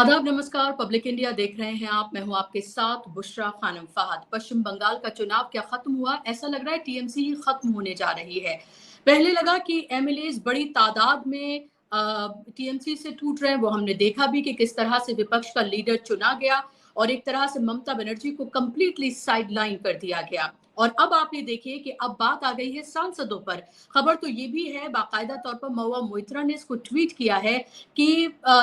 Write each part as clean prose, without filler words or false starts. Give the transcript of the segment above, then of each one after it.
आदाब, नमस्कार। Public India देख रहे हैं आप। मैं हूं आपके साथ बुशरा खानम फहद। पश्चिम बंगाल का चुनाव क्या खत्म हुआ? ऐसा लग रहा है टीएमसी ही खत्म होने जा रही है। पहले लगा कि एमएलएज बड़ी तादाद में टीएमसी से टूट रहे हैं। वो हमने देखा भी कि किस तरह से विपक्ष का लीडर चुना गया और एक तरह से ममता बनर्जी को कंप्लीटली साइडलाइन कर दिया गया। और अब आप ये देखिए कि अब बात आ गई है सांसदों पर। खबर तो ये भी है, बाकायदा तौर पर महुआ मोइत्रा ने इसको ट्वीट किया है कि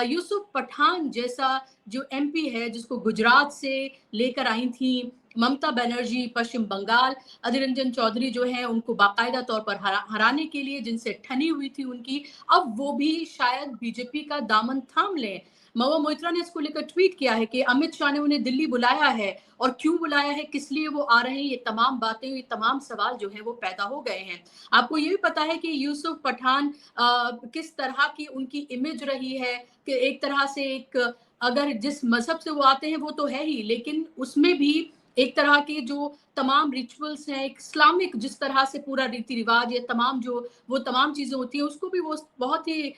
यूसुफ पठान जैसा जो एमपी है, जिसको गुजरात से लेकर आई थी ममता बनर्जी पश्चिम बंगाल, अधीर रंजन चौधरी जो है उनको बाकायदा तौर पर हराने के लिए जिनसे ठनी हुई थी उनकी, अब वो भी शायद बीजेपी का दामन थाम लें। महुआ मोइत्रा ने इसको लेकर ट्वीट किया है कि अमित शाह ने उन्हें दिल्ली बुलाया है और क्यों बुलाया है, किस लिए वो आ रहे हैं, ये तमाम बातें, ये तमाम सवाल जो है वो पैदा हो गए हैं। आपको ये भी पता है कि यूसुफ पठान किस तरह की उनकी इमेज रही है कि एक तरह से एक, अगर जिस मजहब से वो आते हैं वो तो है ही, लेकिन उसमें भी एक तरह के जो तमाम रिचुअल्स हैं, एक इस्लामिक जिस तरह से पूरा रीति रिवाज, ये तमाम जो वो तमाम चीजें होती हैं उसको भी वो बहुत ही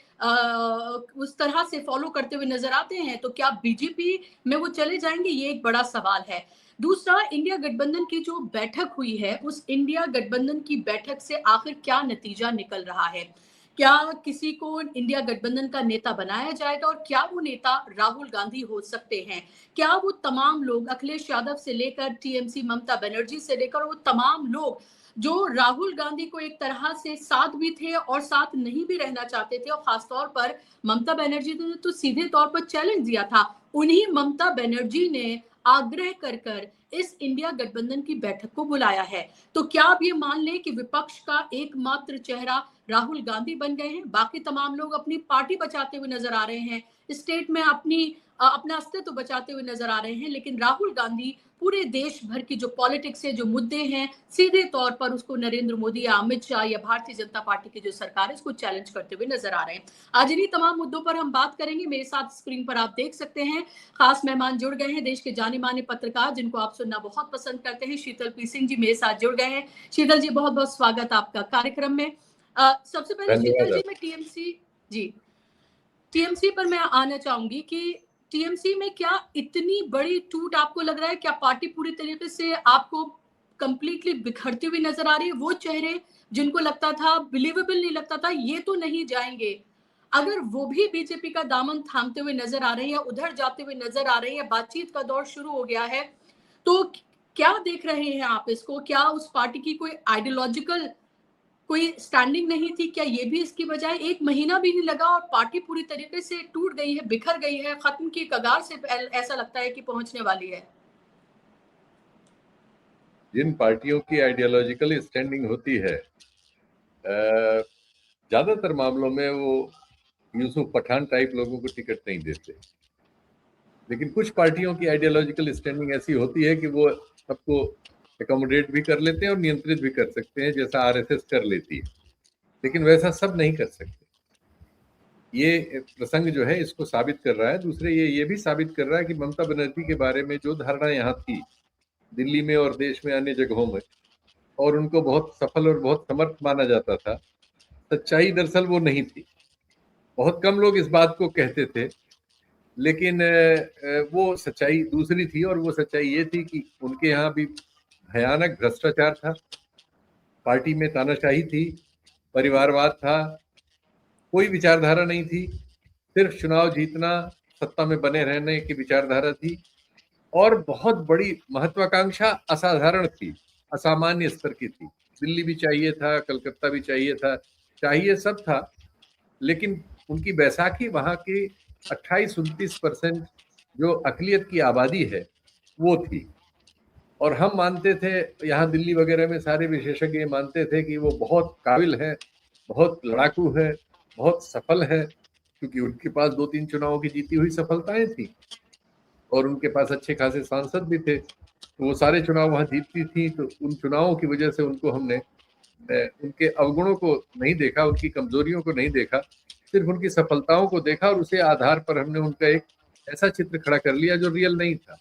उस तरह से फॉलो करते हुए नजर आते हैं। तो क्या बीजेपी में वो चले जाएंगे, ये एक बड़ा सवाल है। दूसरा, इंडिया गठबंधन की जो बैठक हुई है, उस इंडिया गठबंधन की बैठक से आखिर क्या नतीजा निकल रहा है? क्या किसी को इंडिया गठबंधन का नेता बनाया जाएगा और क्या वो नेता राहुल गांधी हो सकते हैं? क्या वो तमाम लोग, अखिलेश यादव से लेकर टीएमसी ममता बनर्जी से लेकर वो तमाम लोग जो राहुल गांधी को एक तरह से साथ भी थे और साथ नहीं भी रहना चाहते थे, और खासतौर पर ममता बनर्जी ने तो सीधे तौर पर चैलेंज दिया था, उन्हीं ममता बनर्जी ने आग्रह कर इस इंडिया गठबंधन की बैठक को बुलाया है। तो क्या आप ये मान लें कि विपक्ष का एकमात्र चेहरा राहुल गांधी बन गए हैं? बाकी तमाम लोग अपनी पार्टी बचाते हुए नजर आ रहे हैं, स्टेट में अपना अस्तित्व बचाते हुए नजर आ रहे हैं, लेकिन राहुल गांधी पूरे देश भर की जो पॉलिटिक्स है, जो मुद्दे हैं, सीधे तौर पर उसको नरेंद्र मोदी या अमित शाह या भारतीय जनता पार्टी की जो सरकार है उसको चैलेंज करते हुए नजर आ रहे हैं। आज इन्हीं तमाम मुद्दों पर हम बात करेंगे। मेरे साथ स्क्रीन पर आप देख सकते हैं खास मेहमान जुड़ गए हैं, देश के जाने माने पत्रकार जिनको आप सुनना बहुत पसंद करते हैं, शीतल पी सिंह जी मेरे साथ जुड़ गए हैं। शीतल जी, बहुत बहुत स्वागत आपका कार्यक्रम में। सबसे पहले शीतल जी, मैं टीएमसी पर मैं आना चाहूंगी कि टीएमसी में क्या इतनी बड़ी टूट आपको लग रहा है? क्या पार्टी पूरी तरीके से आपको कंप्लीटली बिखरती हुई नजर आ रही है? वो चेहरे जिनको लगता था, बिलीवेबल नहीं लगता था ये तो नहीं जाएंगे, अगर वो भी बीजेपी का दामन थामते हुए नजर आ रहे हैं या उधर जाते हुए नजर आ रहे हैं, बातचीत का दौर शुरू हो गया है, तो क्या देख रहे हैं आप इसको? क्या उस पार्टी की कोई आइडियोलॉजिकल कोई स्टैंडिंग नहीं थी? क्या ये भी इसकी बजाय एक महीना भी नहीं लगा और पार्टी पूरी तरीके से टूट गई है, बिखर गई है, खत्म की कगार से ऐसा लगता है कि पहुंचने वाली है? जिन पार्टियों की आइडियोलॉजिकल स्टैंडिंग होती है, ज्यादातर मामलों में वो यूसुफ पठान टाइप लोगों को टिकट नहीं देते, लेकिन कुछ पार्टियों की आइडियोलॉजिकल स्टैंडिंग ऐसी होती है कि वो सबको एकोमोडेट भी कर लेते हैं और नियंत्रित भी कर सकते हैं, जैसा आरएसएस कर लेती है, लेकिन वैसा सब नहीं कर सकते। ये प्रसंग जो है इसको साबित कर रहा है। दूसरे ये भी साबित कर रहा है कि ममता बनर्जी के बारे में जो धारणा यहाँ थी दिल्ली में और देश में अन्य जगहों में, और उनको बहुत सफल और बहुत समर्थ माना जाता था, सच्चाई दरअसल वो नहीं थी। बहुत कम लोग इस बात को कहते थे, लेकिन वो सच्चाई दूसरी थी, और वो सच्चाई ये थी कि उनके यहाँ भी भयानक भ्रष्टाचार था, पार्टी में तानाशाही थी, परिवारवाद था, कोई विचारधारा नहीं थी, सिर्फ चुनाव जीतना, सत्ता में बने रहने की विचारधारा थी, और बहुत बड़ी महत्वाकांक्षा असाधारण थी, असामान्य स्तर की थी। दिल्ली भी चाहिए था, कलकत्ता भी चाहिए था, चाहिए सब था, लेकिन उनकी बैसाखी वहां की 28-29% जो अकलियत की आबादी है वो थी। और हम मानते थे, यहाँ दिल्ली वगैरह में सारे विशेषज्ञ मानते थे कि वो बहुत काबिल है, बहुत लड़ाकू है, बहुत सफल है, क्योंकि उनके पास 2-3 चुनावों की जीती हुई सफलताएं थी और उनके पास अच्छे खासे सांसद भी थे, तो वो सारे चुनाव वहां जीतती थी। तो उन चुनावों की वजह से उनको हमने उनके अवगुणों को नहीं देखा, उनकी कमजोरियों को नहीं देखा, सिर्फ उनकी सफलताओं को देखा, और उसे आधार पर हमने उनका एक ऐसा चित्र खड़ा कर लिया जो रियल नहीं था।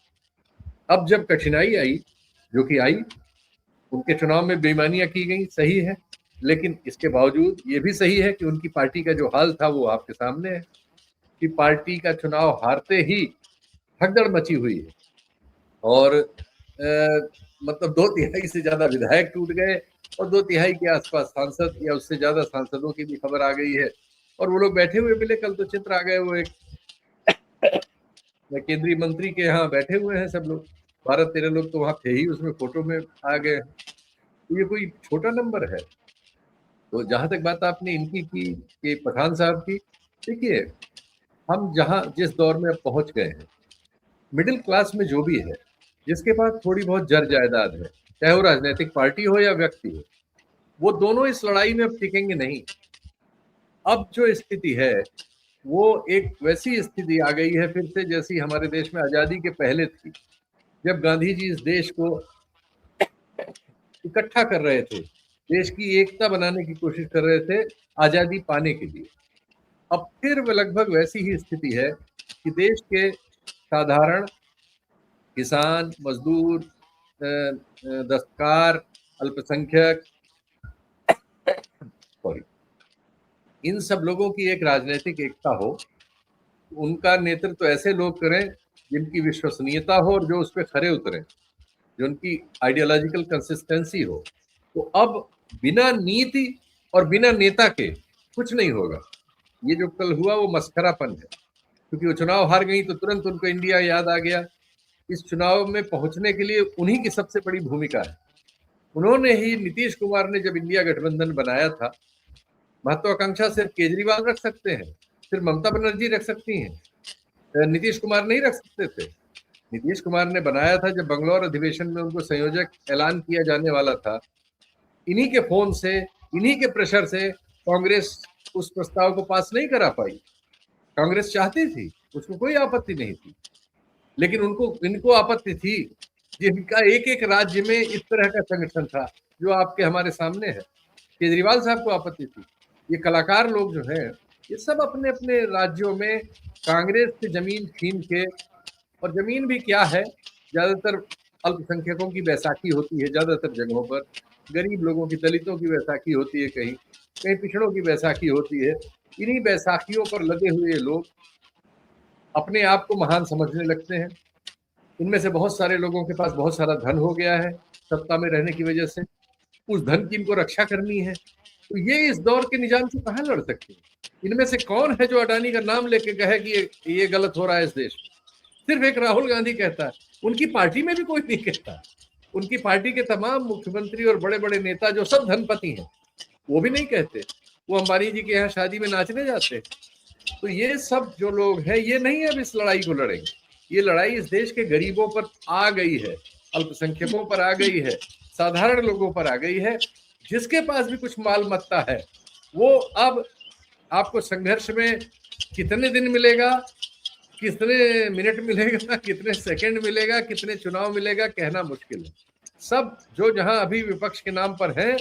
अब जब कठिनाई आई, जो कि आई, उनके चुनाव में बेईमानियां की गई, सही है, लेकिन इसके बावजूद ये भी सही है कि उनकी पार्टी का जो हाल था वो आपके सामने है। कि पार्टी का चुनाव हारते ही भगदड़ मची हुई है और मतलब 2/3 से ज्यादा विधायक टूट गए और 2/3 के आसपास सांसद या उससे ज्यादा सांसदों की भी खबर आ गई है और वो लोग बैठे हुए मिले। कल तो चित्र आ गए, वो एक केंद्रीय मंत्री के यहाँ बैठे हुए हैं सब लोग, 12-13 लोग तो वहां थे ही, उसमें फोटो में आ गए। तो ये कोई छोटा नंबर है। तो जहां तक बात आपने इनकी की कि पठान साहब की, देखिए हम जहां जिस दौर में अब पहुंच गए हैं, मिडिल क्लास में जो भी है, जिसके पास थोड़ी बहुत जर जायदाद है, चाहे वो राजनीतिक पार्टी हो या व्यक्ति हो, वो दोनों इस लड़ाई में अब टिकेंगे नहीं। अब जो स्थिति है वो एक वैसी स्थिति आ गई है फिर से जैसी हमारे देश में आजादी के पहले थी, जब गांधी जी इस देश को इकट्ठा कर रहे थे, देश की एकता बनाने की कोशिश कर रहे थे आजादी पाने के लिए। अब फिर लगभग वैसी ही स्थिति है कि देश के साधारण किसान, मजदूर, दस्तकार, अल्पसंख्यक, सॉरी, इन सब लोगों की एक राजनीतिक एकता हो, उनका नेतृत्व ऐसे लोग करें जिनकी विश्वसनीयता हो और जो उस पर खरे उतरें, जो उनकी आइडियोलॉजिकल कंसिस्टेंसी हो। तो अब बिना नीति और बिना नेता के कुछ नहीं होगा। ये जो कल हुआ वो मस्खरापन है, क्योंकि वो चुनाव हार गई तो तुरंत उनको इंडिया याद आ गया। इस चुनाव में पहुंचने के लिए उन्हीं की सबसे बड़ी भूमिका है। उन्होंने ही, नीतीश कुमार ने जब इंडिया गठबंधन बनाया था, महत्वाकांक्षा सिर्फ केजरीवाल रख सकते हैं, सिर्फ ममता बनर्जी रख सकती हैं, नीतीश कुमार नहीं रख सकते थे। नीतीश कुमार ने बनाया था जब बंगलौर अधिवेशन में उनको संयोजक ऐलान किया जाने वाला था, इन्हीं के फोन से, इन्हीं के प्रेशर से कांग्रेस उस प्रस्ताव को पास नहीं करा पाई। कांग्रेस चाहती थी, उसको कोई आपत्ति नहीं थी, लेकिन इनको आपत्ति थी जिनका एक एक राज्य में इस तरह का संगठन था जो आपके हमारे सामने है। केजरीवाल साहब को आपत्ति थी। ये कलाकार लोग जो हैं, ये सब अपने अपने राज्यों में कांग्रेस से जमीन छीन के, और जमीन भी क्या है, ज्यादातर अल्पसंख्यकों की बैसाखी होती है, ज्यादातर जगहों पर गरीब लोगों की, दलितों की बैसाखी होती है, कहीं कहीं पिछड़ों की बैसाखी होती है। इन्हीं बैसाखियों पर लगे हुए लोग अपने आप को महान समझने लगते हैं। इनमें से बहुत सारे लोगों के पास बहुत सारा धन हो गया है सत्ता में रहने की वजह से, उस धन की इनको रक्षा करनी है। तो ये इस दौर के निजाम से कहाँ लड़ सकते हैं? इनमें से कौन है जो अडानी का नाम लेके कहे कि ये गलत हो रहा है इस देश में? सिर्फ एक राहुल गांधी कहता है, उनकी पार्टी में भी कोई नहीं कहता। उनकी पार्टी के तमाम मुख्यमंत्री और बड़े बड़े नेता जो सब धनपति हैं, वो भी नहीं कहते। वो अंबानी जी के यहाँ शादी में नाचने जाते। तो ये सब जो लोग हैं, ये नहीं अब इस लड़ाई को लड़ेंगे। ये लड़ाई इस देश के गरीबों पर आ गई है, अल्पसंख्यकों पर आ गई है, साधारण लोगों पर आ गई है। जिसके पास भी कुछ माल मत्ता है, वो अब आपको संघर्ष में कितने दिन मिलेगा, कितने मिनट मिलेगा, कितने सेकंड मिलेगा, कितने चुनाव मिलेगा, कहना मुश्किल है। सब जो जहां अभी विपक्ष के नाम पर है,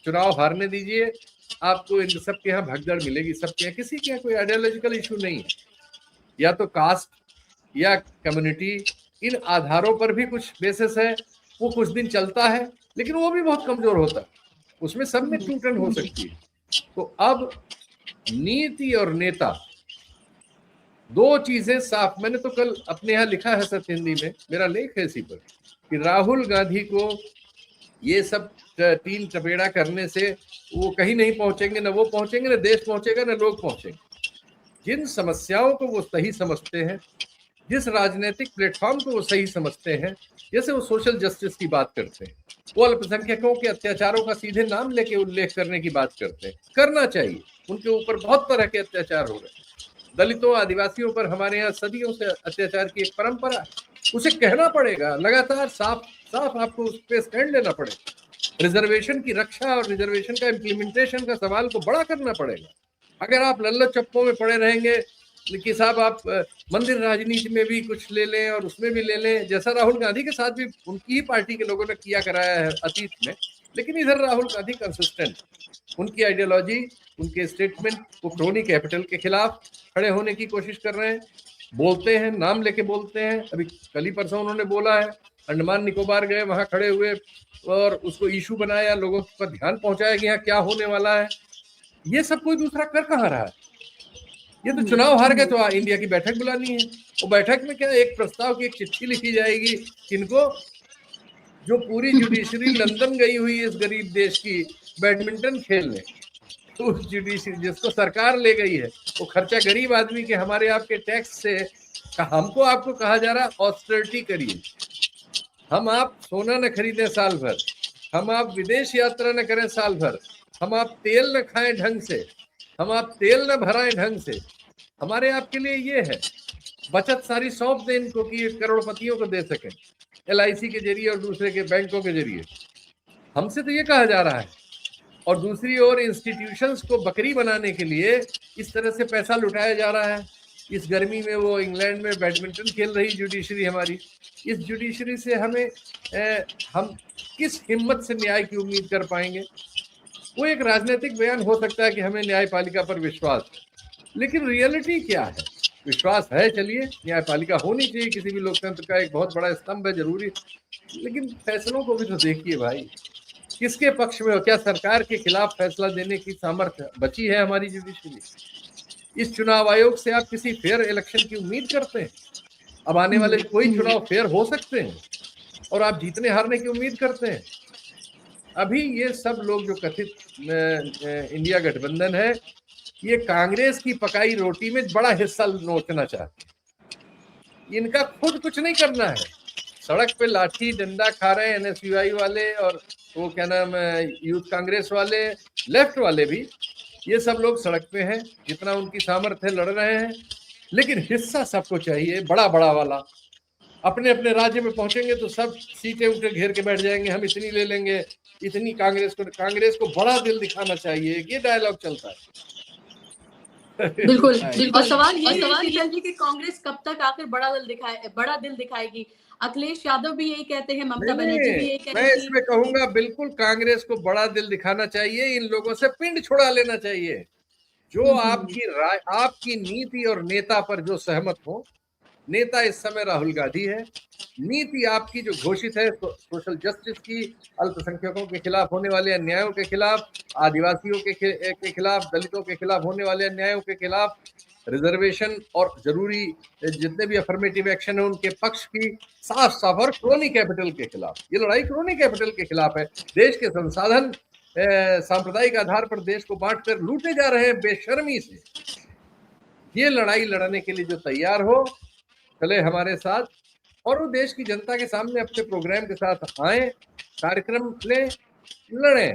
चुनाव हारने दीजिए, आपको इन सबके यहाँ भगदड़ मिलेगी। सबके यहाँ, किसी के यहाँ कोई आइडियोलॉजिकल इशू नहीं है, या तो कास्ट या कम्युनिटी, इन आधारों पर भी कुछ बेसिस है, वो कुछ दिन चलता है, लेकिन वो भी बहुत कमजोर होता है, उसमें सब में टूटन हो सकती है। तो अब नीति और नेता, दो चीजें साफ। मैंने तो कल अपने यहाँ लिखा है सत्य हिंदी में, मेरा लेख है इसी पर, कि राहुल गांधी को ये सब तीन चपेड़ा करने से वो कहीं नहीं पहुंचेंगे, ना वो पहुंचेंगे, ना देश पहुंचेगा, ना लोग पहुंचेंगे। जिन समस्याओं को वो सही समझते हैं, जिस राजनीतिक प्लेटफॉर्म को वो सही समझते हैं, जैसे वो सोशल जस्टिस की बात करते हैं, वो अल्पसंख्यकों के अत्याचारों का सीधे नाम लेके उल्लेख करने की बात करते हैं, करना चाहिए। उनके ऊपर बहुत तरह के अत्याचार हो रहे, दलितों, आदिवासियों पर हमारे यहाँ सदियों से अत्याचार की एक परंपरा, उसे कहना पड़ेगा लगातार, साफ साफ आपको उस पर स्टैंड लेना पड़ेगा। रिजर्वेशन की रक्षा और रिजर्वेशन का इम्प्लीमेंटेशन का सवाल को बड़ा करना पड़ेगा। अगर आप लल्लत चप्पों में पड़े रहेंगे कि साहब आप मंदिर राजनीति में भी कुछ ले लें और उसमें भी ले लें, जैसा राहुल गांधी के साथ भी उनकी ही पार्टी के लोगों ने किया कराया है अतीत में, लेकिन इधर राहुल गांधी कंसिस्टेंट, उनकी आइडियोलॉजी, उनके स्टेटमेंट, वो क्रोनी कैपिटल के खिलाफ खड़े होने की कोशिश कर रहे हैं, बोलते हैं, नाम लेके बोलते हैं। अभी कल ही परसों उन्होंने बोला है, अंडमान निकोबार गए, वहां खड़े हुए और उसको इशू बनाया, लोगों पर ध्यान पहुंचाया कि यहाँ क्या होने वाला है। ये सब कोई दूसरा कर कहाँ रहा है? ये तो चुनाव हार गए तो इंडिया की बैठक बुलानी है। वो बैठक में क्या एक प्रस्ताव की एक चिट्ठी लिखी जाएगी, किनको, जो पूरी जुडिशरी लंदन गई हुई इस गरीब देश की बैडमिंटन खेलने, तो उस जुडिशरी जिसको सरकार ले गई है, वो खर्चा गरीब आदमी के हमारे आपके टैक्स से, हमको आपको कहा जा रहा है ऑस्टेरिटी करिए, हम आप सोना न खरीदें साल भर, हम आप विदेश यात्रा न करें साल भर, हम आप तेल न खाएं ढंग से, हम आप तेल न भराएं ढंग से, हमारे आपके लिए ये है। बचत सारी सौंप दें इनको कि ये करोड़पतियों को दे सकें LIC के जरिए और दूसरे के बैंकों के जरिए, हमसे तो ये कहा जा रहा है। और दूसरी ओर इंस्टीट्यूशंस को बकरी बनाने के लिए इस तरह से पैसा लुटाया जा रहा है। इस गर्मी में वो इंग्लैंड में बैडमिंटन खेल रही जुडिशरी हमारी, इस जुडिशरी से हम किस हिम्मत से न्याय की उम्मीद कर पाएंगे? वो एक राजनीतिक बयान हो सकता है कि हमें न्यायपालिका पर विश्वास है, लेकिन रियलिटी क्या है? विश्वास है, चलिए न्यायपालिका होनी चाहिए, किसी भी लोकतंत्र का एक बहुत बड़ा स्तंभ है, जरूरी, लेकिन फैसलों को भी तो देखिए भाई, किसके पक्ष में हो? क्या सरकार के खिलाफ फैसला देने की सामर्थ्य बची है हमारी जुडिशरी? इस चुनाव आयोग से आप किसी फेयर इलेक्शन की उम्मीद करते हैं? अब आने वाले कोई चुनाव फेयर हो सकते हैं और आप जीतने हारने की उम्मीद करते हैं? अभी ये सब लोग जो कथित इंडिया गठबंधन है, ये कांग्रेस की पकाई रोटी में बड़ा हिस्सा नोचना चाहते। इनका खुद कुछ नहीं करना है। सड़क पे लाठी डंडा खा रहे हैं NSUI वाले और वो क्या नाम यूथ कांग्रेस वाले, लेफ्ट वाले भी, ये सब लोग सड़क पे हैं, जितना उनकी सामर्थ्य लड़ रहे हैं, लेकिन हिस्सा सबको चाहिए, बड़ा बड़ा वाला। अपने अपने राज्य में पहुंचेंगे तो सब सीटें उठे घेर के बैठ जाएंगे, हम इतनी ले लेंगे, इतनी कांग्रेस को बड़ा दिल दिखाना चाहिए, ये डायलॉग चलता है। बिल्कुल और सवाल ये है शीतल जी कि कांग्रेस कब तक आखिर बड़ा दिल दिखाएगी? अखिलेश यादव भी यही कहते हैं, ममता बनर्जी भी यही कहती मैं इसमें कहूंगा बिल्कुल कांग्रेस को बड़ा दिल दिखाना चाहिए, इन लोगों से पिंड छुड़ा लेना चाहिए। जो आपकी नीति और नेता पर जो सहमत हो, नेता इस समय राहुल गांधी है, नीति आपकी जो घोषित है सोशल जस्टिस की, अल्पसंख्यकों के खिलाफ होने वाले अन्यायों के खिलाफ, आदिवासियों के खिलाफ, दलितों के खिलाफ होने वाले अन्यायों के खिलाफ, रिजर्वेशन और जरूरी जितने भी अफर्मेटिव एक्शन है उनके पक्ष की, साफ साफ, और क्रोनी कैपिटल के खिलाफ। ये लड़ाई क्रोनी कैपिटल के खिलाफ है। देश के संसाधन सांप्रदायिक आधार पर देश को बांटकर लूटे जा रहे हैं बेशर्मी से। ये लड़ाई लड़ने के लिए जो तैयार हो, चले हमारे साथ, और वो देश की जनता के सामने अपने प्रोग्राम के साथ आए, कार्यक्रम ले, लड़े।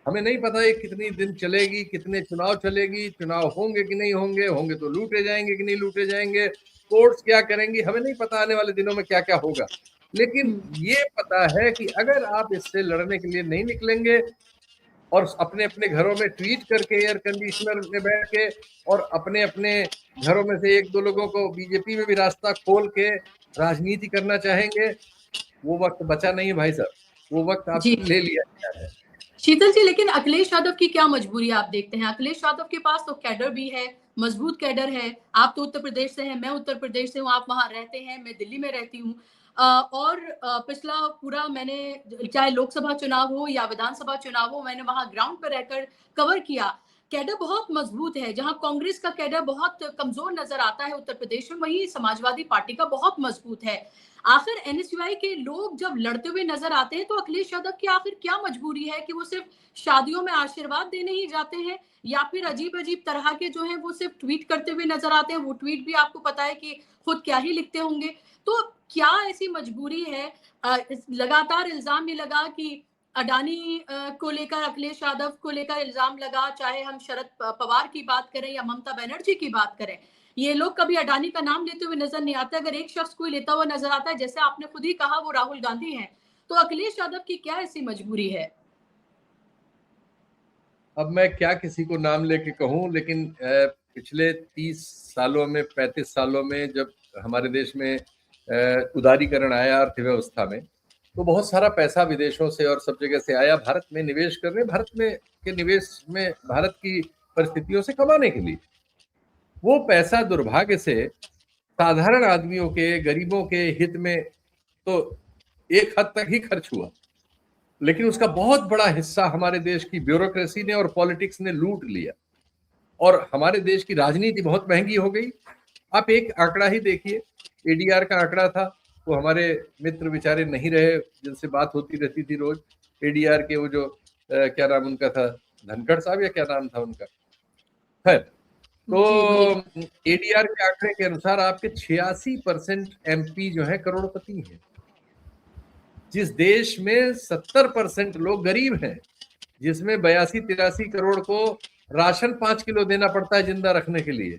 हमें नहीं पता ये कितनी दिन चलेगी, कितने चुनाव चलेगी, चुनाव होंगे कि नहीं होंगे, होंगे तो लूटे जाएंगे कि नहीं लूटे जाएंगे, कोर्ट्स क्या करेंगी, हमें नहीं पता आने वाले दिनों में क्या क्या होगा। लेकिन ये पता है कि अगर आप इससे लड़ने के लिए नहीं निकलेंगे और अपने अपने घरों में ट्वीट करके एयर कंडीशनर में बैठ के और अपने अपने घरों में से एक दो लोगों को बीजेपी में भी रास्ता खोल के राजनीति करना चाहेंगे, वो वक्त बचा नहीं है भाई साहब, वो वक्त आपसे ले लिया गया है। शीतल जी, लेकिन अखिलेश यादव की क्या मजबूरी आप देखते हैं? अखिलेश यादव के पास तो कैडर भी है, मजबूत कैडर है। आप तो उत्तर प्रदेश से हैं, मैं उत्तर प्रदेश से हूँ, आप वहां रहते हैं, मैं दिल्ली में रहती हूँ। और पिछला पूरा मैंने, चाहे लोकसभा चुनाव हो या विधानसभा चुनाव हो, मैंने वहां ग्राउंड पर रहकर कवर किया। कैडर बहुत मजबूत है। जहां कांग्रेस का कैडर बहुत कमजोर नजर आता है उत्तर प्रदेश में, वहीं समाजवादी पार्टी का बहुत मजबूत है। आखिर NSUI के लोग जब लड़ते हुए नजर आते हैं तो अखिलेश यादव की आखिर क्या मजबूरी है कि वो सिर्फ शादियों में आशीर्वाद देने ही जाते हैं, या फिर अजीब अजीब तरह के जो हैं वो सिर्फ ट्वीट करते हुए नजर आते हैं? वो ट्वीट भी आपको पता है कि खुद क्या ही लिखते होंगे। तो क्या ऐसी मजबूरी है? लगातार इल्जाम ये लगा कि अडानी को लेकर, अखिलेश यादव को लेकर इल्जाम लगा, चाहे हम शरद पवार की बात करें या ममता बनर्जी की बात करें, ये लोग कभी अडानी का नाम लेते हुए नजर नहीं आते। अगर एक शख्स कोई लेता हुआ नजर आता है, जैसे आपने खुद ही कहा, वो राहुल गांधी हैं, तो अखिलेश यादव की क्या ऐसी मजबूरी है? अब मैं क्या किसी को नाम लेके कहूं, लेकिन पिछले 30 सालों में, 35 सालों में जब हमारे देश में उदारीकरण आया अर्थव्यवस्था में, तो बहुत सारा पैसा विदेशों से और सब जगह से आया भारत में निवेश करने, भारत में के निवेश में भारत की परिस्थितियों से कमाने के लिए। वो पैसा दुर्भाग्य से साधारण आदमियों के, गरीबों के हित में तो एक हद तक ही खर्च हुआ, लेकिन उसका बहुत बड़ा हिस्सा हमारे देश की ब्यूरोक्रेसी ने और पॉलिटिक्स ने लूट लिया। और हमारे देश की राजनीति बहुत महंगी हो गई। आप एक आंकड़ा ही देखिए, एडीआर का आंकड़ा था, वो हमारे मित्र बेचारे नहीं रहे, जिनसे बात होती रहती थी रोज, एडीआर के वो जो क्या नाम उनका था, धनखड़ साहब या क्या नाम था उनका, खैर, तो एडीआर के आंकड़े के अनुसार आपके 86% एमपी जो है करोड़पति हैं। जिस देश में 70% लोग गरीब हैं, जिसमें 82-83 करोड़ को राशन 5 किलो देना पड़ता है जिंदा रखने के लिए,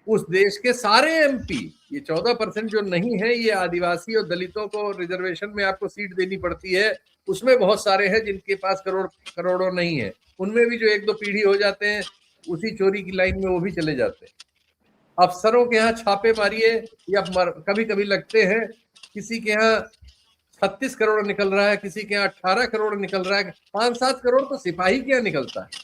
उस देश के सारे एमपी, ये 14% जो नहीं है, ये आदिवासी और दलितों को रिजर्वेशन में आपको सीट देनी पड़ती है, उसमें बहुत सारे हैं जिनके पास करोड़ों नहीं है। उनमें भी जो 1-2 पीढ़ी हो जाते हैं, उसी चोरी की लाइन में वो भी चले जाते हैं। अफसरों के यहाँ छापे मारिए, या कभी कभी लगते हैं, किसी के यहाँ 36 करोड़ निकल रहा है, किसी के यहाँ 18 करोड़ निकल रहा है, 5-7 करोड़ तो सिपाही के यहाँ निकलता है।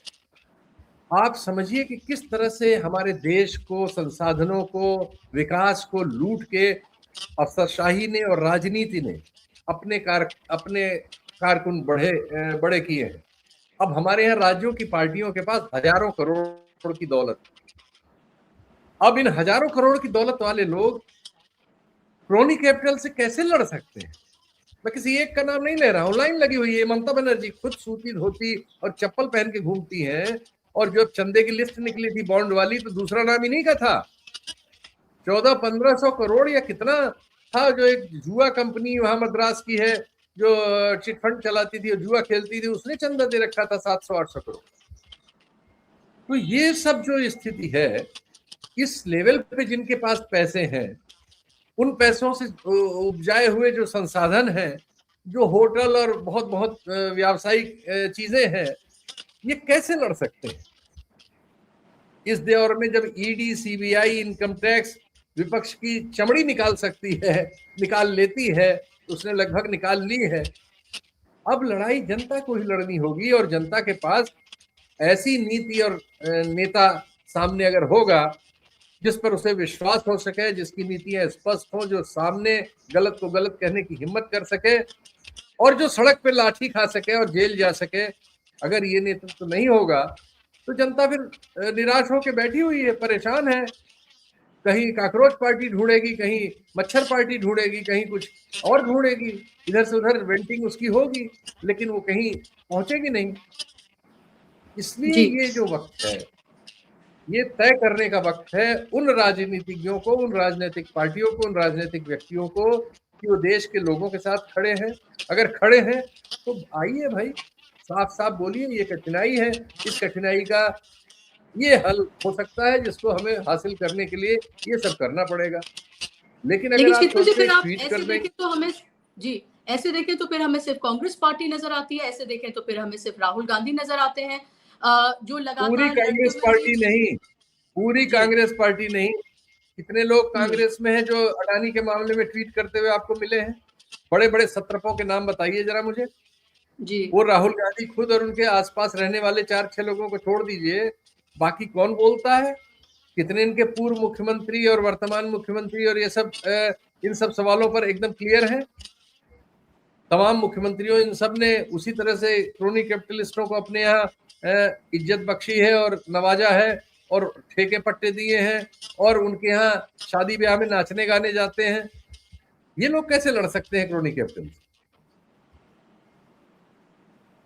आप समझिए कि किस तरह से हमारे देश को, संसाधनों को, विकास को लूट के अफसरशाही ने और राजनीति ने अपने कारकुन बड़े किए हैं। अब हमारे यहाँ राज्यों की पार्टियों के पास हजारों करोड़ की दौलत। अब इन हजारों करोड़ की दौलत वाले लोग क्रोनी कैपिटल से कैसे लड़ सकते हैं? मैं किसी एक का नाम नहीं ले रहा हूं, लाइन लगी हुई है। ममता बनर्जी खुद सूती धोती और चप्पल पहन के घूमती हैं, और जो चंदे की लिस्ट निकली थी बॉन्ड वाली, तो दूसरा नाम इन्हीं का था। 1400-1500 करोड़ या कितना था, जो एक जुआ कंपनी वहां मद्रास की है, जो चिटफंड चलाती थी और जुआ खेलती थी, उसने चंदा दे रखा था 700-800 करोड़। तो ये सब जो स्थिति है, इस लेवल पे जिनके पास पैसे हैं, उन पैसों से उपजाए हुए जो संसाधन हैं, जो होटल और बहुत बहुत व्यावसायिक चीजें हैं, ये कैसे लड़ सकते हैं? इस दौर में जब ईडी, सीबीआई, इनकम टैक्स विपक्ष की चमड़ी निकाल सकती है, निकाल लेती है, उसने लगभग निकाल ली है। अब लड़ाई जनता को ही लड़नी होगी, और जनता के पास ऐसी नीति और नेता सामने अगर होगा जिस पर उसे विश्वास हो सके, जिसकी नीतियां स्पष्ट हो, जो सामने गलत को गलत कहने की हिम्मत कर सके, और जो सड़क पे लाठी खा सके और जेल जा सके, अगर ये नेतृत्व तो नहीं होगा तो जनता फिर निराश होकर बैठी हुई है, परेशान है। कहीं काकरोच पार्टी ढूंढेगी, कहीं मच्छर पार्टी ढूंढेगी, कहीं कुछ और ढूंढेगी, इधर से उधर वेंटिंग उसकी होगी, लेकिन वो कहीं पहुंचेगी नहीं। इसलिए ये जो वक्त है, ये तय करने का वक्त है उन राजनीतिज्ञों को, उन राजनीतिक पार्टियों को, उन राजनीतिक व्यक्तियों को, कि वो देश के लोगों के साथ खड़े हैं। अगर खड़े हैं तो आइए भाई, साफ साफ बोलिए, ये कठिनाई है, इस कठिनाई का ये हल हो सकता है, जिसको हमें हासिल करने के लिए ये सब करना पड़ेगा। लेकिन अगर आप ट्वीट कर दें तो हमें जी, ऐसे देखें तो फिर हमें सिर्फ कांग्रेस पार्टी नजर आती है, ऐसे देखें तो फिर हमें सिर्फ राहुल गांधी नजर आते हैं, जो लगातार पूरी कांग्रेस पार्टी नहीं, पूरी कांग्रेस पार्टी नहीं। कितने लोग कांग्रेस में हैं जो अडानी के मामले में ट्वीट करते हुए आपको मिले हैं? बड़े बड़े सत्रपों के नाम बताइए जरा मुझे जी। वो राहुल गांधी खुद और उनके आसपास रहने वाले 4-6 लोगों को छोड़ दीजिए, बाकी कौन बोलता है? कितने इनके पूर्व मुख्यमंत्री और वर्तमान मुख्यमंत्री और ये सब इन सब सवालों पर एकदम क्लियर है। तमाम मुख्यमंत्रियों, इन सब ने उसी तरह से क्रोनी कैपिटलिस्टों को अपने यहाँ इज्जत बख्शी है और नवाजा है, और ठेके पट्टे दिए हैं, और उनके यहाँ शादी ब्याह में नाचने गाने जाते हैं। ये लोग कैसे लड़ सकते हैं क्रोनी कैपिटल?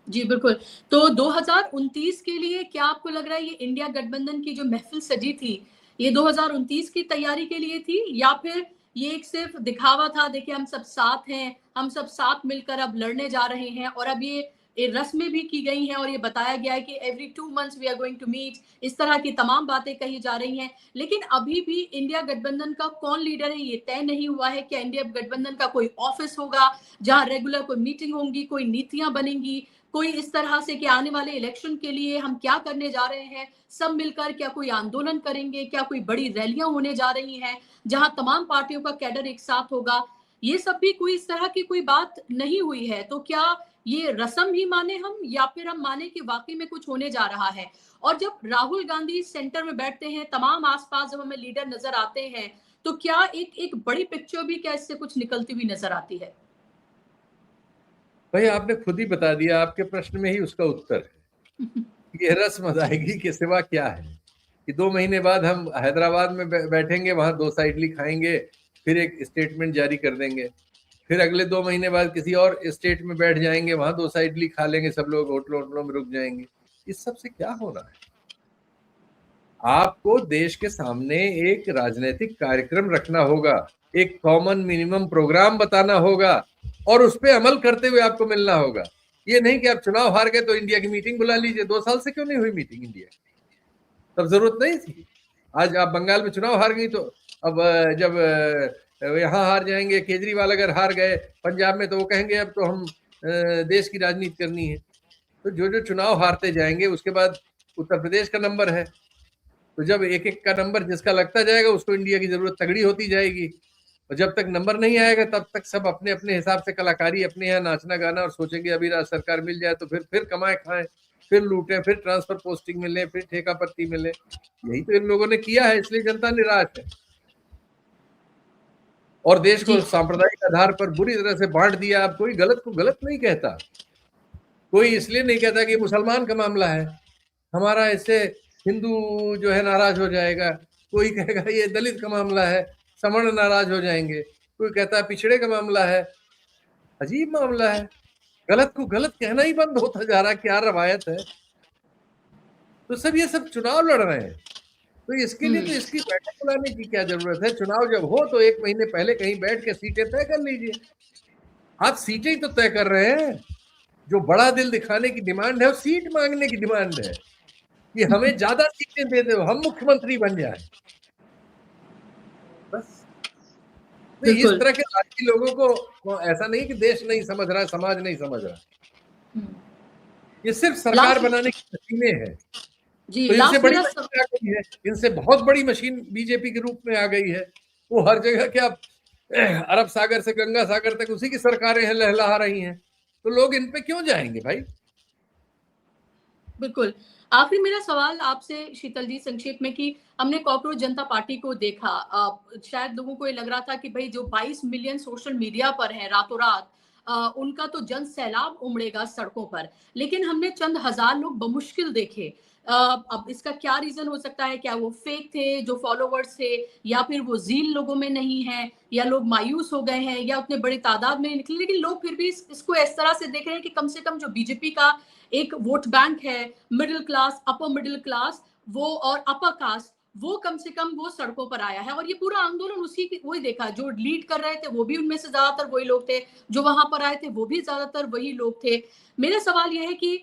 जी बिल्कुल। तो 2029 के लिए क्या आपको लग रहा है ये इंडिया गठबंधन की जो महफिल सजी थी, ये 2029 की तैयारी के लिए थी, या फिर ये एक सिर्फ दिखावा था, देखिए हम सब साथ हैं, हम सब साथ मिलकर अब लड़ने जा रहे हैं, और अब ये रस्में भी की गई हैं और ये बताया गया है कि every 2 months we are going to meet, इस तरह की तमाम बातें कही जा रही हैं। लेकिन अभी भी इंडिया गठबंधन का कौन लीडर है ये तय नहीं हुआ है। क्या इंडिया गठबंधन का कोई ऑफिस होगा जहां रेगुलर कोई मीटिंग होंगी, कोई नीतियां बनेंगी, कोई इस तरह से कि आने वाले इलेक्शन के लिए हम क्या करने जा रहे हैं, सब मिलकर क्या कोई आंदोलन करेंगे, क्या कोई बड़ी रैलियां होने जा रही हैं जहां तमाम पार्टियों का कैडर एक साथ होगा, ये सब भी कोई इस तरह की कोई बात नहीं हुई है। तो क्या ये रस्म ही माने हम, या फिर हम माने कि वाकई में कुछ होने जा रहा है? और जब राहुल गांधी सेंटर में बैठते हैं, तमाम आसपास जब हमें लीडर नजर आते हैं, तो क्या एक बड़ी पिक्चर भी क्या इससे कुछ निकलती हुई नजर आती है? भाई आपने खुद ही बता दिया, आपके प्रश्न में ही उसका उत्तर है। ये रस्म अदायगी के सिवा क्या है? कि 2 महीने बाद हम हैदराबाद में बैठेंगे, वहां डोसा इडली खाएंगे, फिर एक स्टेटमेंट जारी कर देंगे, फिर अगले 2 महीने बाद किसी और स्टेट में बैठ जाएंगे, वहां डोसा इडली खा लेंगे, सब लोग होटलों में रुक जाएंगे। इस सब से क्या होना है? आपको देश के सामने एक राजनीतिक कार्यक्रम रखना होगा, एक कॉमन मिनिमम प्रोग्राम बताना होगा और उस पर अमल करते हुए आपको मिलना होगा। ये नहीं कि आप चुनाव हार गए तो इंडिया की मीटिंग बुला लीजिए। 2 साल से क्यों नहीं हुई मीटिंग इंडिया की? तब जरूरत नहीं थी। आज आप बंगाल में चुनाव हार गई तो अब जब यहाँ हार जाएंगे, केजरीवाल अगर हार गए पंजाब में, तो वो कहेंगे अब तो हम देश की राजनीति करनी है। तो जो जो चुनाव हारते जाएंगे, उसके बाद उत्तर प्रदेश का नंबर है, तो जब एक एक का नंबर जिसका लगता जाएगा उसको इंडिया की जरूरत तगड़ी होती जाएगी। और जब तक नंबर नहीं आएगा तब तक सब अपने अपने हिसाब से कलाकारी, अपने यहाँ नाचना गाना, और सोचेंगे अभी राज सरकार मिल जाए तो फिर कमाए खाएं, फिर लूटें, फिर ट्रांसफर पोस्टिंग मिले, फिर ठेका पत्ती मिले। यही तो इन लोगों ने किया है, इसलिए जनता निराश है और देश को सांप्रदायिक आधार पर बुरी तरह से बांट दिया। अब कोई गलत को गलत नहीं कहता, कोई इसलिए नहीं कहता कि मुसलमान का मामला है, हमारा इससे हिंदू जो है नाराज हो जाएगा, कोई कहेगा ये दलित का मामला है, सवर्ण नाराज हो जाएंगे, कोई कहता है पिछड़े का मामला है। अजीब मामला है, गलत को गलत कहना ही बंद होता जा रहा है। क्या रवायत है? तो सब ये सब चुनाव लड़ रहे हैं, तो इसके लिए तो इसकी बैठक बुलाने की क्या जरूरत है? चुनाव जब हो तो 1 महीने पहले कहीं बैठ के सीटें तय कर लीजिए। आप सीटें ही तो तय कर रहे हैं। जो बड़ा दिल दिखाने की डिमांड है, वो सीट मांगने की डिमांड है कि हमें ज्यादा सीटें दे दो, हम मुख्यमंत्री बन जाए। बस तो इस तरह के राजनीति लोगों को ऐसा नहीं कि देश नहीं समझ रहा है, समाज नहीं समझ रहा, ये सिर्फ सरकार बनाने की मशीनें हैं। जी, तो इनसे बड़ी मशीन आ गई है, इनसे बहुत बड़ी मशीन बीजेपी के रूप में आ गई है। वो हर जगह क्या अरब सागर से गंगा सागर तक उसी की सरकारें हैं, लहला रही हैं, तो लोग इन पे क्यों जाएंगे भाई? बिल्कुल। आखिर मेरा सवाल आपसे शीतल जी संक्षेप में कि हमने कॉकरोच जनता पार्टी को देखा, शायद लोगों को ये लग रहा था कि भाई जो 22 मिलियन सोशल मीडिया पर है रातों रात, उनका तो जन सैलाब उमड़ेगा सड़कों पर, लेकिन हमने चंद हजार लोग बमुश्किल देखे। अब इसका क्या रीजन हो सकता है? क्या वो फेक थे जो फॉलोवर्स थे, या फिर वो जील लोगों में नहीं है, या लोग मायूस हो गए हैं, या उतने बड़ी तादाद में नहीं निकले? लेकिन लोग फिर भी इसको इस तरह से देख रहे हैं कि कम से कम जो बीजेपी का एक वोट बैंक है, middle class, upper middle class, वो और अपर कास्ट, वो कम से कम वो सड़कों पर आया है। और ये पूरा आंदोलन उसी की वही देखा, जो लीड कर रहे थे वो भी उनमें से ज्यादातर वही लोग थे, जो वहां पर आए थे वो भी ज्यादातर वही लोग थे। मेरा सवाल यह है कि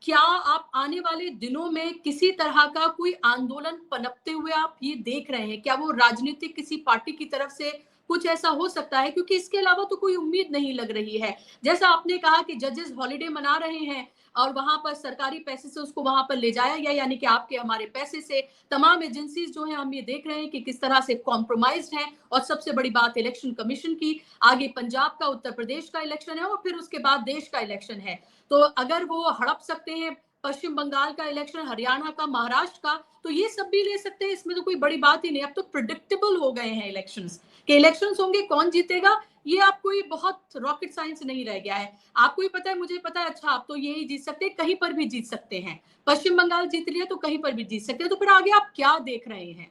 क्या आप आने वाले दिनों में किसी तरह का कोई आंदोलन पनपते हुए आप ये देख रहे हैं? क्या वो राजनीतिक किसी पार्टी की तरफ से कुछ ऐसा हो सकता है? क्योंकि इसके अलावा तो कोई उम्मीद नहीं लग रही है। जैसा आपने कहा कि जजेस हॉलिडे मना रहे हैं और वहां पर सरकारी पैसे से उसको वहां पर ले जाया गया, यानी कि आपके हमारे पैसे से। तमाम एजेंसीज जो है, हम ये देख रहे हैं कि किस तरह से कॉम्प्रोमाइज्ड है। और सबसे बड़ी बात इलेक्शन कमीशन की, आगे पंजाब का, उत्तर प्रदेश का इलेक्शन है और फिर उसके बाद देश का इलेक्शन है। तो अगर वो हड़प सकते हैं पश्चिम बंगाल का इलेक्शन, हरियाणा का, महाराष्ट्र का, तो ये सब भी ले सकते हैं। इसमें तो कोई बड़ी बात ही नहीं। अब तो प्रिडिक्टेबल हो गए हैं इलेक्शंस, कि इलेक्शंस होंगे, कौन जीतेगा ये आपको ही बहुत रॉकेट साइंस नहीं रह गया है। आपको ही पता है, मुझे पता है, अच्छा आप तो यही जीत सकते हैं, कहीं पर भी जीत सकते हैं। पश्चिम बंगाल जीत लिया तो कहीं पर भी जीत सकते हैं। तो फिर आगे आप क्या देख रहे हैं?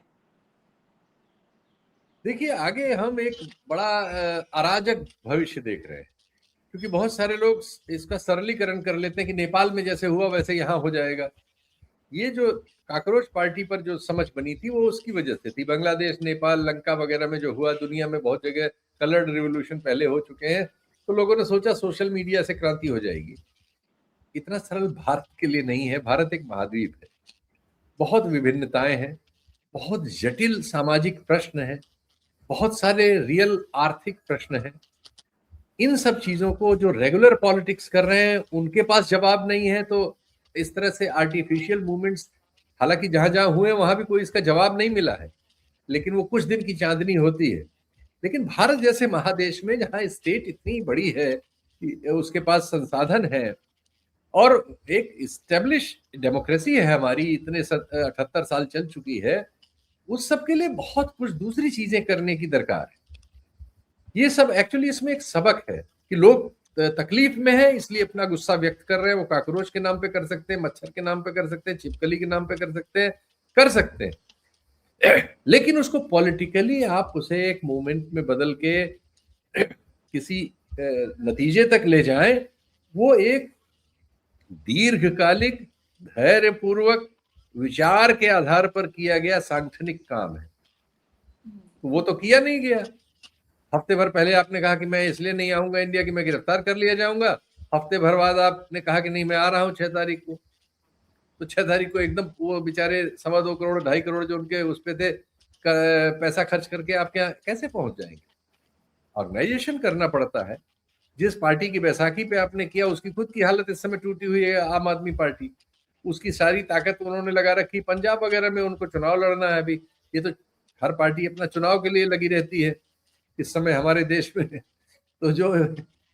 देखिए, आगे हम एक बड़ा अराजक भविष्य देख रहे हैं, क्योंकि बहुत सारे लोग इसका सरलीकरण कर लेते हैं कि नेपाल में जैसे हुआ वैसे यहाँ हो जाएगा। ये जो काकरोच पार्टी पर जो समझ बनी थी वो उसकी वजह से थी। बांग्लादेश, नेपाल, लंका वगैरह में जो हुआ, दुनिया में बहुत जगह कलर्ड रिवोल्यूशन पहले हो चुके हैं, तो लोगों ने सोचा सोशल मीडिया से क्रांति हो जाएगी। इतना सरल भारत के लिए नहीं है। भारत एक महाद्वीप है, बहुत विभिन्नताएं हैं, बहुत जटिल सामाजिक प्रश्न हैं, बहुत सारे रियल आर्थिक प्रश्न हैं। इन सब चीजों को जो रेगुलर पॉलिटिक्स कर रहे हैं उनके पास जवाब नहीं है। तो इस तरह से आर्टिफिशियल मूवमेंट्स, हालांकि जहां जहां हुए वहां भी कोई इसका जवाब नहीं मिला है, लेकिन वो कुछ दिन की चांदनी होती है। लेकिन भारत जैसे महादेश में, जहां स्टेट इतनी बड़ी है कि उसके पास संसाधन है और एक इस्टेब्लिश डेमोक्रेसी है हमारी, इतने 78 साल चल चुकी है, उस सब के लिए बहुत कुछ दूसरी चीजें करने की दरकार है। ये सब एक्चुअली इसमें एक सबक है कि लोग तकलीफ में है इसलिए अपना गुस्सा व्यक्त कर रहे हैं। वो काकरोच के नाम पे कर सकते हैं, मच्छर के नाम पे कर सकते हैं, छिपकली के नाम पे कर सकते हैं, कर सकते हैं, लेकिन उसको पॉलिटिकली आप उसे एक मूवमेंट में बदल के किसी नतीजे तक ले जाएं, वो एक दीर्घकालिक धैर्यपूर्वक विचार के आधार पर किया गया सांगठनिक काम है। वो तो किया नहीं गया। हफ्ते भर पहले आपने कहा कि मैं इसलिए नहीं आऊंगा इंडिया कि मैं गिरफ्तार कर लिया जाऊंगा, हफ्ते भर बाद आपने कहा कि नहीं मैं आ रहा हूं 6 तारीख को। तो 6 तारीख को एकदम वो बेचारे 2.25 करोड़ 2.5 करोड़ जो उनके उस पे थे पैसा खर्च करके आप क्या कैसे पहुंच जाएंगे? ऑर्गेनाइजेशन करना पड़ता है। जिस पार्टी की बैसाखी पे आपने किया उसकी खुद की हालत इस समय टूटी हुई है, आम आदमी पार्टी। उसकी सारी ताकत उन्होंने लगा रखी पंजाब वगैरह में, उनको चुनाव लड़ना है अभी। ये तो हर पार्टी अपना चुनाव के लिए लगी रहती है इस समय हमारे देश में। तो जो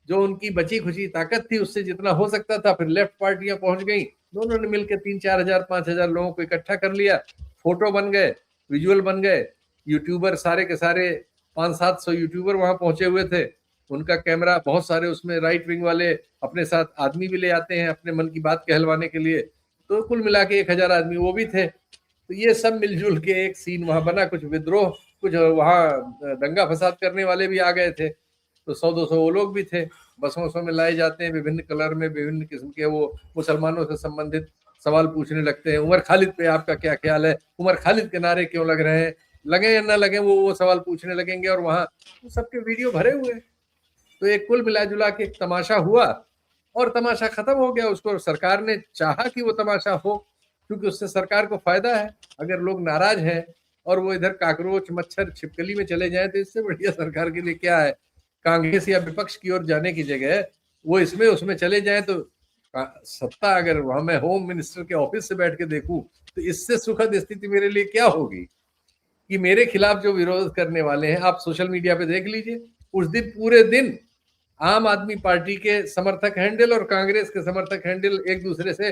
जो उनकी बची खुची ताकत थी उससे जितना हो सकता था, फिर लेफ्ट पार्टियां पहुंच गई, दोनों ने मिलकर 3-4 हजार 5,000 लोगों को इकट्ठा कर लिया, फोटो बन गए, विजुअल बन गए, यूट्यूबर सारे के सारे 500-700 यूट्यूबर वहां पहुंचे हुए थे, उनका कैमरा, बहुत सारे उसमें राइट विंग वाले अपने साथ आदमी भी ले आते हैं अपने मन की बात कहलवाने के लिए, तो कुल मिला के 1,000 आदमी वो भी थे। तो ये सब मिलजुल के एक सीन वहां बना, कुछ विद्रोह, कुछ वहां दंगा फसाद करने वाले भी आ गए थे, तो 100-200 वो लोग भी थे। बसों में लाए जाते हैं विभिन्न कलर में, विभिन्न किस्म के, वो मुसलमानों से संबंधित सवाल पूछने लगते हैं, उमर खालिद पे आपका क्या ख्याल है, उमर खालिद के नारे क्यों लग रहे हैं, लगे या ना लगे वो सवाल पूछने लगेंगे, और वहां सबके वीडियो भरे हुए। तो एक कुल मिला जुला के एक तमाशा हुआ और तमाशा खत्म हो गया। उसको सरकार ने चाहा कि वो तमाशा हो, क्योंकि उससे सरकार को फायदा है। अगर लोग नाराज हैं और वो इधर काकरोच मच्छर छिपकली में चले जाएं, तो इससे बढ़िया सरकार के लिए क्या है? कांग्रेस या विपक्ष की ओर जाने की जगह वो इसमें उसमें चले जाएं, तो सत्ता अगर वहां मैं होम मिनिस्टर के ऑफिस से बैठ के देखूं, तो इससे सुखद स्थिति मेरे लिए क्या होगी कि मेरे खिलाफ जो विरोध करने वाले हैं, आप सोशल मीडिया पे देख लीजिए, उस दिन पूरे दिन आम आदमी पार्टी के समर्थक हैंडल और कांग्रेस के समर्थक हैंडल एक दूसरे से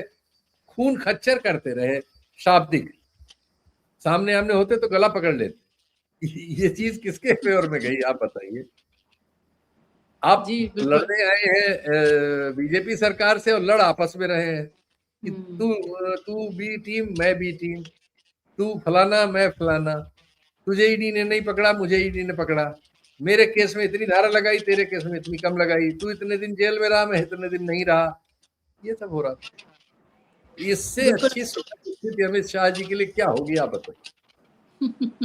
खून खच्चर करते रहे, शाब्दिक। सामने आमने होते तो गला पकड़ लेते। ये चीज किसके फेवर में गई आप बताइए? आप लड़ने आए हैं बीजेपी सरकार से और लड़ आपस में रहे हैं कि तू बी टीम मैं बी टीम, तू फलाना मैं फलाना, तुझे ईडी ने नहीं पकड़ा मुझे ईडी ने पकड़ा, मेरे केस में इतनी धारा लगाई तेरे केस में इतनी कम लगाई, तू इतने दिन जेल में रहा मैं इतने दिन नहीं रहा। ये सब हो रहा था। इससे अच्छी स्थिति अमित शाह जी के लिए क्या होगी आप बताइए?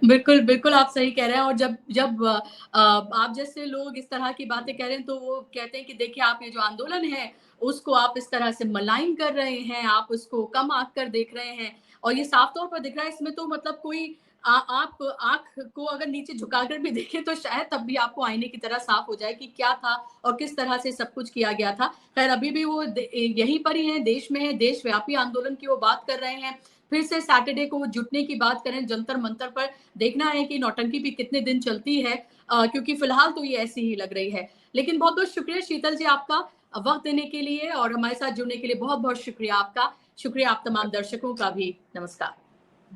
बिल्कुल, बिल्कुल आप सही कह रहे हैं। और जब जब आप जैसे लोग इस तरह की बातें कह रहे हैं, तो वो कहते हैं कि देखिए आप ये जो आंदोलन है, उसको आप इस तरह से मलाइन कर रहे हैं, आप उसको कम आँख कर देख रहे हैं, और ये साफ तौर पर दिख रहा है। इसमें तो मतलब कोई आप आँख को अगर नीचे झुकाकर भी देखें, तो शायद तब भी आपको आईने की तरह साफ हो जाए कि क्या था और किस तरह से सब कुछ किया गया था। खैर अभी भी वो यहीं पर ही हैं, देश में है, देशव्यापी आंदोलन की वो बात कर रहे हैं। फिर से सैटरडे को वो जुटने की बात करें जंतर मंतर पर, देखना है कि नौटंकी भी कितने दिन चलती है, क्योंकि फिलहाल तो ये ऐसी ही लग रही है। लेकिन बहुत बहुत शुक्रिया शीतल जी आपका वक्त देने के लिए और हमारे साथ जुड़ने के लिए बहुत बहुत शुक्रिया आपका। शुक्रिया आप तमाम दर्शकों का भी। नमस्कार।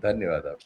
धन्यवाद आप।